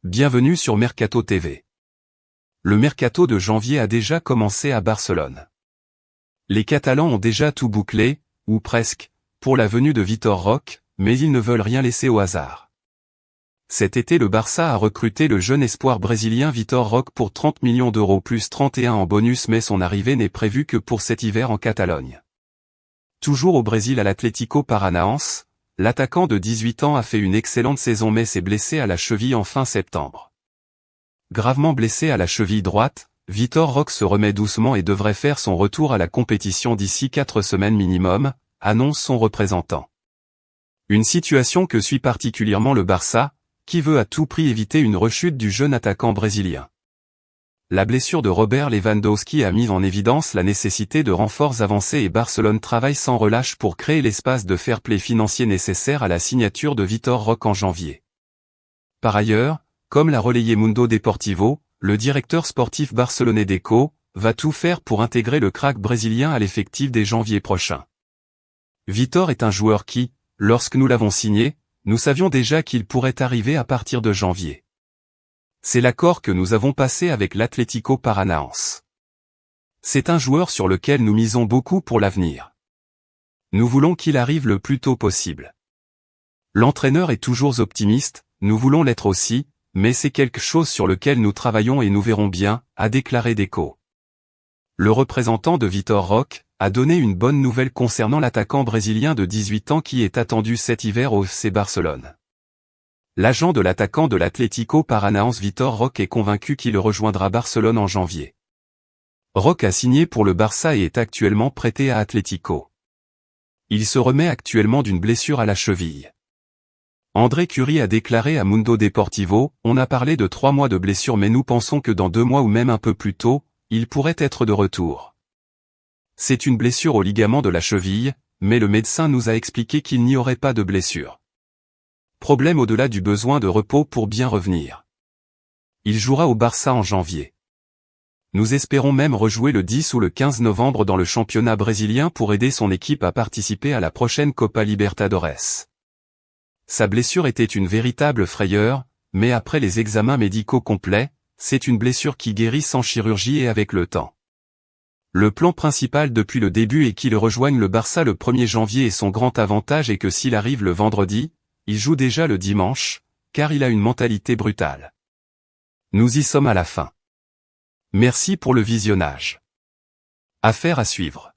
Bienvenue sur Mercato TV. Le mercato de janvier a déjà commencé à Barcelone. Les Catalans ont déjà tout bouclé, ou presque, pour la venue de Vitor Roque, mais ils ne veulent rien laisser au hasard. Cet été le Barça a recruté le jeune espoir brésilien Vitor Roque pour 30 millions d'euros plus 31 en bonus, mais son arrivée n'est prévue que pour cet hiver en Catalogne. Toujours au Brésil à l'Atlético Paranaense, l'attaquant de 18 ans a fait une excellente saison mais s'est blessé à la cheville en fin septembre. Gravement blessé à la cheville droite, Vitor Roque se remet doucement et devrait faire son retour à la compétition d'ici 4 semaines minimum, annonce son représentant. Une situation que suit particulièrement le Barça, qui veut à tout prix éviter une rechute du jeune attaquant brésilien. La blessure de Robert Lewandowski a mis en évidence la nécessité de renforts avancés et Barcelone travaille sans relâche pour créer l'espace de fair play financier nécessaire à la signature de Vitor Roque en janvier. Par ailleurs, comme l'a relayé Mundo Deportivo, le directeur sportif barcelonais Deco va tout faire pour intégrer le crack brésilien à l'effectif dès janvier prochain. Vitor est un joueur qui, lorsque nous l'avons signé, nous savions déjà qu'il pourrait arriver à partir de janvier. C'est l'accord que nous avons passé avec l'Atlético Paranaense. C'est un joueur sur lequel nous misons beaucoup pour l'avenir. Nous voulons qu'il arrive le plus tôt possible. L'entraîneur est toujours optimiste, nous voulons l'être aussi, mais c'est quelque chose sur lequel nous travaillons et nous verrons bien, a déclaré Deco. Le représentant de Vitor Roque a donné une bonne nouvelle concernant l'attaquant brésilien de 18 ans qui est attendu cet hiver au FC Barcelone. L'agent de l'attaquant de l'Atlético Paranaense Vitor Roque est convaincu qu'il rejoindra Barcelone en janvier. Roque a signé pour le Barça et est actuellement prêté à Atlético. Il se remet actuellement d'une blessure à la cheville. André Curie a déclaré à Mundo Deportivo, on a parlé de 3 mois de blessure mais nous pensons que dans 2 mois ou même un peu plus tôt, il pourrait être de retour. C'est une blessure au ligament de la cheville, mais le médecin nous a expliqué qu'il n'y aurait pas de blessure. Problème au-delà du besoin de repos pour bien revenir. Il jouera au Barça en janvier. Nous espérons même rejouer le 10 ou le 15 novembre dans le championnat brésilien pour aider son équipe à participer à la prochaine Copa Libertadores. Sa blessure était une véritable frayeur, mais après les examens médicaux complets, c'est une blessure qui guérit sans chirurgie et avec le temps. Le plan principal depuis le début est qu'il rejoigne le Barça le 1er janvier et son grand avantage est que s'il arrive le vendredi, il joue déjà le dimanche, car il a une mentalité brutale. Nous y sommes à la fin. Merci pour le visionnage. Affaire à suivre.